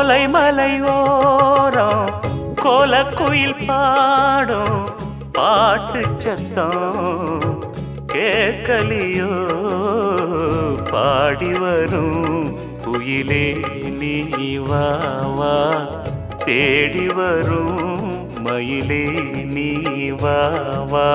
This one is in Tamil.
சோலை மலையோரம் கோலக்குயில் பாடும் பாட்டு சத்தம் கேட்கலியோ பாடி வரும் குயிலே நீ வா வா தேடி வரும் மயிலே நீ வா வா